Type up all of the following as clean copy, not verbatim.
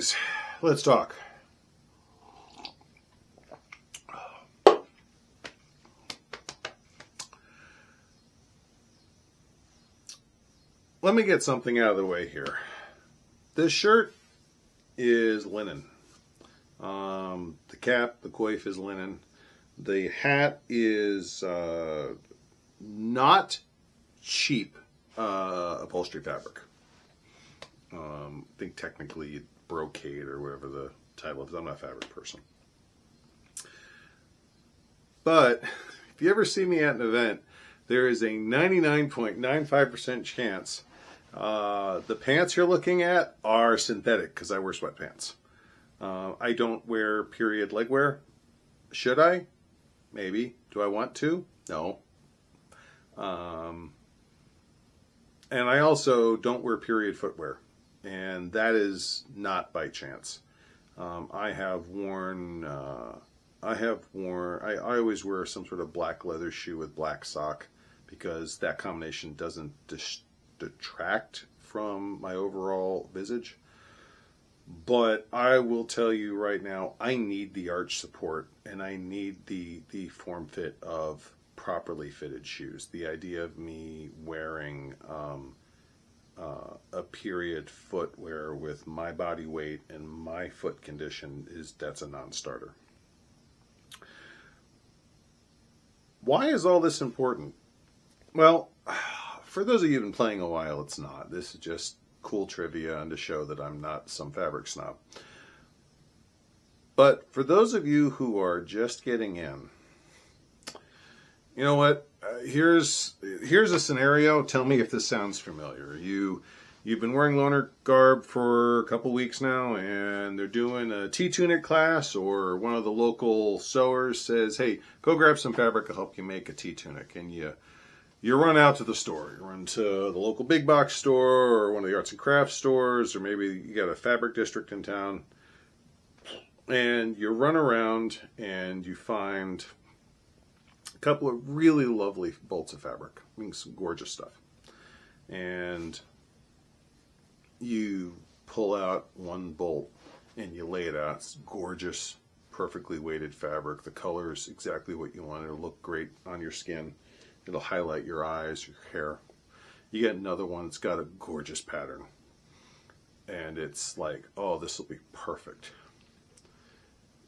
things. Let's talk. Let me get something out of the way here. This shirt is linen. The cap, the coif is linen. The hat is not cheap upholstery fabric. I think technically brocade or whatever the title is. I'm not a fabric person. But if you ever see me at an event, there is a 99.95% chance the pants you're looking at are synthetic because I wear sweatpants. I don't wear period leg wear. Should I? Maybe. Do I want to? No. And I also don't wear period footwear. And that is not by chance. I always wear some sort of black leather shoe with black sock because that combination doesn't detract from my overall visage. But I will tell you right now, I need the arch support and I need the form fit of properly fitted shoes. The idea of me wearing a period footwear with my body weight and my foot condition that's a non-starter. Why is all this important? Well, for those of you who've been playing a while, it's not. This is just cool trivia and to show that I'm not some fabric snob. But for those of you who are just getting in, you know what? Here's a scenario. Tell me if this sounds familiar. You've been wearing loaner garb for a couple weeks now, and they're doing a T-tunic class, or one of the local sewers says, "Hey, go grab some fabric. I'll help you make a T-tunic." And you run out to the store. You run to the local big box store or one of the arts and crafts stores, or maybe you got a fabric district in town. And you run around and you find a couple of really lovely bolts of fabric. I mean, some gorgeous stuff. And you pull out one bolt and you lay it out. It's gorgeous, perfectly weighted fabric. The color is exactly what you want. It'll look great on your skin. It'll highlight your eyes, your hair. You get another one that's got a gorgeous pattern. And it's like, oh, this will be perfect.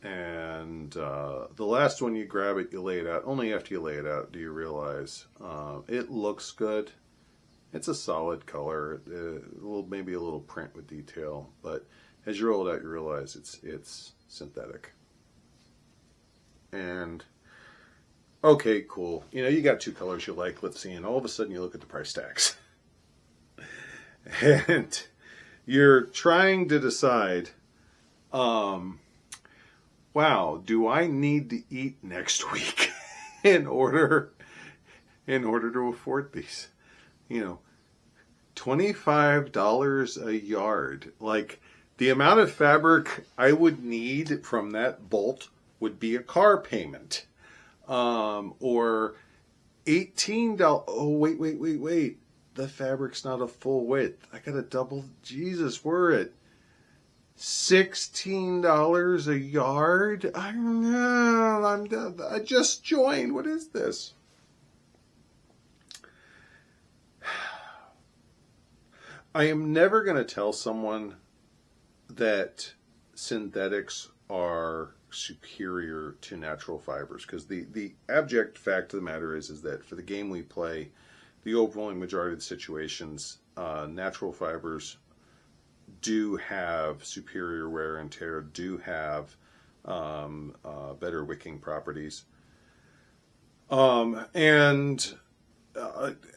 And the last one you grab it, you lay it out. Only after you lay it out do you realize it looks good. It's a solid color, maybe a little print with detail. But as you roll it out, you realize it's synthetic. And okay, cool. You got two colors you like, let's see. And all of a sudden you look at the price tags. And you're trying to decide, wow, do I need to eat next week in order to afford these? $25 a yard. Like, the amount of fabric I would need from that bolt would be a car payment. Or $18. Oh, wait. The fabric's not a full width. I got a double. Jesus, we're at $16 a yard. I just joined. What is this? I am never going to tell someone that synthetics are superior to natural fibers, because the abject fact of the matter is that for the game we play, the overwhelming majority of the situations, natural fibers do have superior wear and tear, do have better wicking properties.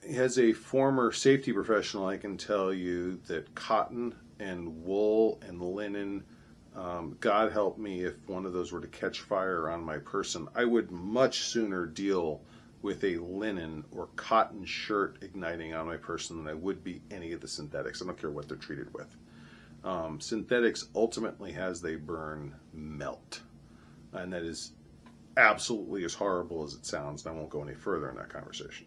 As a former safety professional, I can tell you that cotton and wool and linen, God help me if one of those were to catch fire on my person, I would much sooner deal with a linen or cotton shirt igniting on my person than I would be any of the synthetics. I don't care what they're treated with. Synthetics ultimately, as they burn, melt. And that is absolutely as horrible as it sounds, and I won't go any further in that conversation.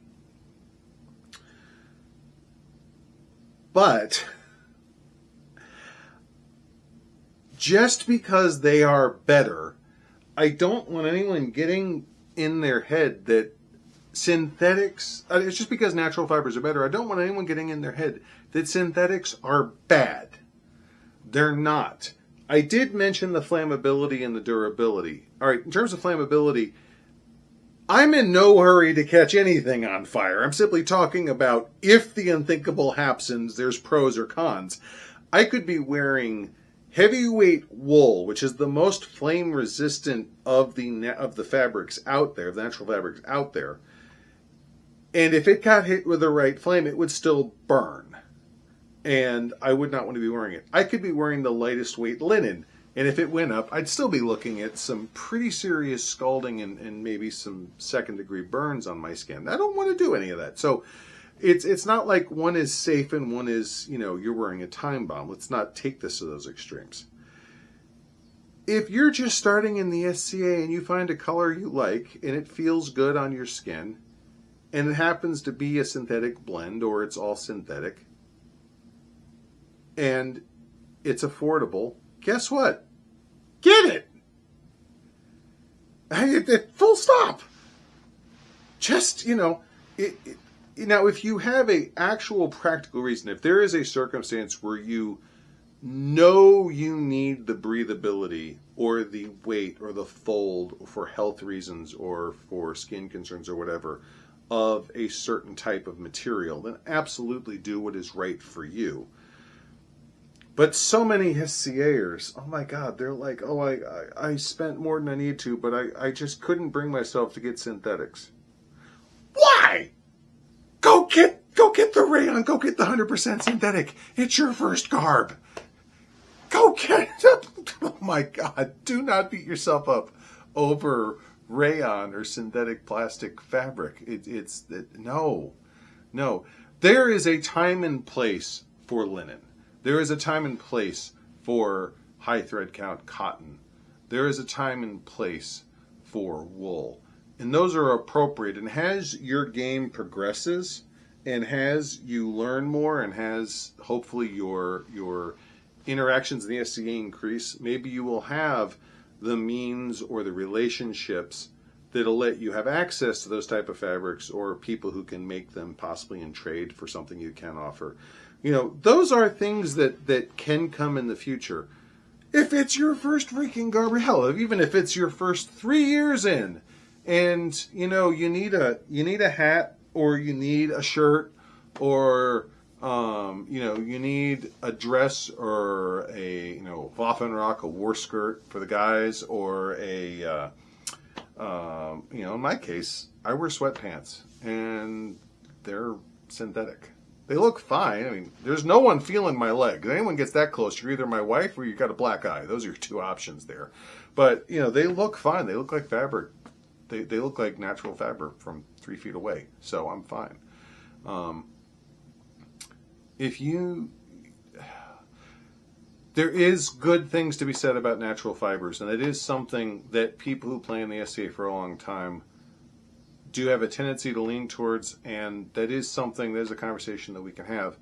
But just because they are better, I don't want anyone getting in their head that synthetics, it's just because natural fibers are better. I don't want anyone getting in their head that synthetics are bad. They're not. I did mention the flammability and the durability. All right, in terms of flammability, I'm in no hurry to catch anything on fire. I'm simply talking about if the unthinkable happens, there's pros or cons. I could be wearing heavyweight wool, which is the most flame resistant of the fabrics out there, the natural fabrics out there. And if it got hit with the right flame, it would still burn. And I would not want to be wearing it. I could be wearing the lightest weight linen. And if it went up, I'd still be looking at some pretty serious scalding and maybe some second degree burns on my skin. I don't want to do any of that. So it's not like one is safe and one is, you're wearing a time bomb. Let's not take this to those extremes. If you're just starting in the SCA and you find a color you like and it feels good on your skin, and it happens to be a synthetic blend or it's all synthetic, and it's affordable, guess what? Get it! Full stop. Just, now if you have a actual practical reason, if there is a circumstance where you know you need the breathability or the weight or the fold for health reasons or for skin concerns or whatever of a certain type of material, then absolutely do what is right for you. But so many SCAers, oh my God, they're like, I spent more than I need to, but I just couldn't bring myself to get synthetics. Why? Go get the rayon, go get the 100% synthetic. It's your first garb. Go get it. Oh my God, do not beat yourself up over rayon or synthetic plastic fabric. No. There is a time and place for linen. There is a time and place for high thread count cotton. There is a time and place for wool. And those are appropriate. And as your game progresses and as you learn more and has hopefully your interactions in the SCA increase, maybe you will have the means or the relationships that'll let you have access to those type of fabrics or people who can make them possibly in trade for something you can offer. Those are things that can come in the future. If it's your first freaking garb, hell, even if it's your first 3 years in, and you need a hat or you need a shirt or you need a dress or a Waffenrock, a war skirt for the guys, or a in my case, I wear sweatpants and they're synthetic. They look fine. I mean, there's no one feeling my leg. If anyone gets that close, you're either my wife or you got a black eye. Those are your two options there. But, they look fine. They look like fabric. They look like natural fabric from 3 feet away. So I'm fine. There is good things to be said about natural fibers. And it is something that people who play in the SCA for a long time do have a tendency to lean towards, and that is a conversation that we can have.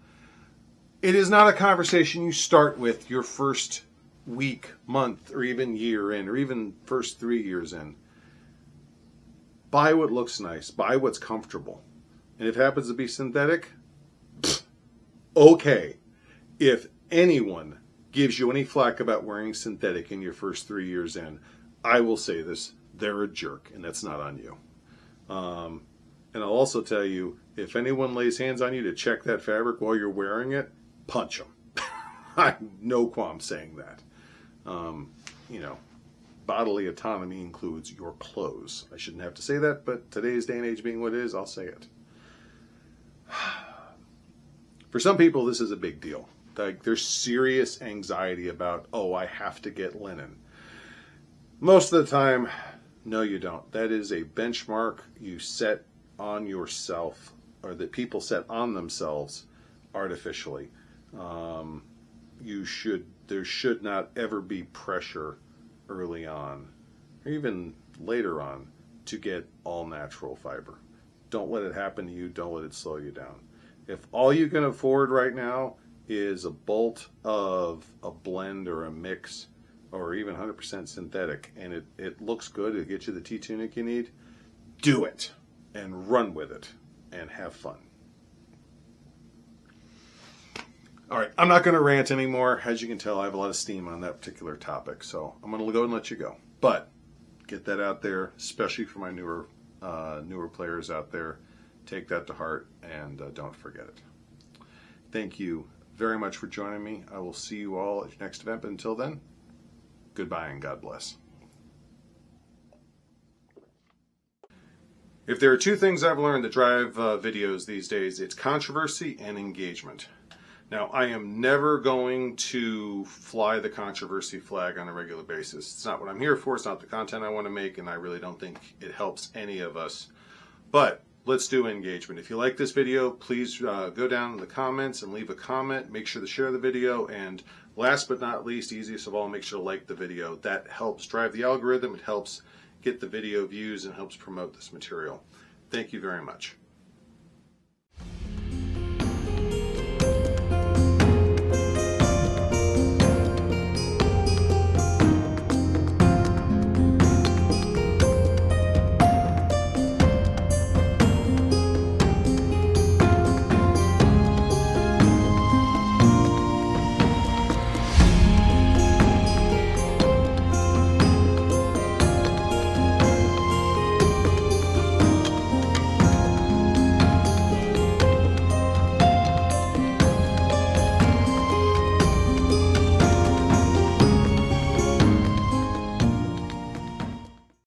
It is not a conversation you start with your first week, month, or even year in, or even first 3 years in. Buy what looks nice. Buy what's comfortable. And if it happens to be synthetic, okay. If anyone gives you any flack about wearing synthetic in your first 3 years in, I will say this, they're a jerk, and that's not on you. And I'll also tell you, if anyone lays hands on you to check that fabric while you're wearing it, punch them. I have no qualm saying that. Bodily autonomy includes your clothes. I shouldn't have to say that, but today's day and age being what it is, I'll say it. For some people, this is a big deal. Like, there's serious anxiety about, I have to get linen. Most of the time, no, you don't. That is a benchmark you set on yourself, or that people set on themselves artificially. There should not ever be pressure early on, or even later on, to get all natural fiber. Don't let it happen to you. Don't let it slow you down. If all you can afford right now is a bolt of a blend or a mix or even 100% synthetic, and it looks good, it gets you the T-tunic you need, do it and run with it and have fun. All right, I'm not going to rant anymore. As you can tell, I have a lot of steam on that particular topic, so I'm going to go and let you go. But get that out there, especially for my newer players out there. Take that to heart and don't forget it. Thank you very much for joining me. I will see you all at your next event. But until then, goodbye and God bless. If there are two things I've learned that drive videos these days, it's controversy and engagement. Now, I am never going to fly the controversy flag on a regular basis. It's not what I'm here for. It's not the content I want to make, and I really don't think it helps any of us. But let's do engagement. If you like this video, please go down in the comments and leave a comment. Make sure to share the video. And last but not least, easiest of all, make sure to like the video. That helps drive the algorithm. It helps get the video views and helps promote this material. Thank you very much.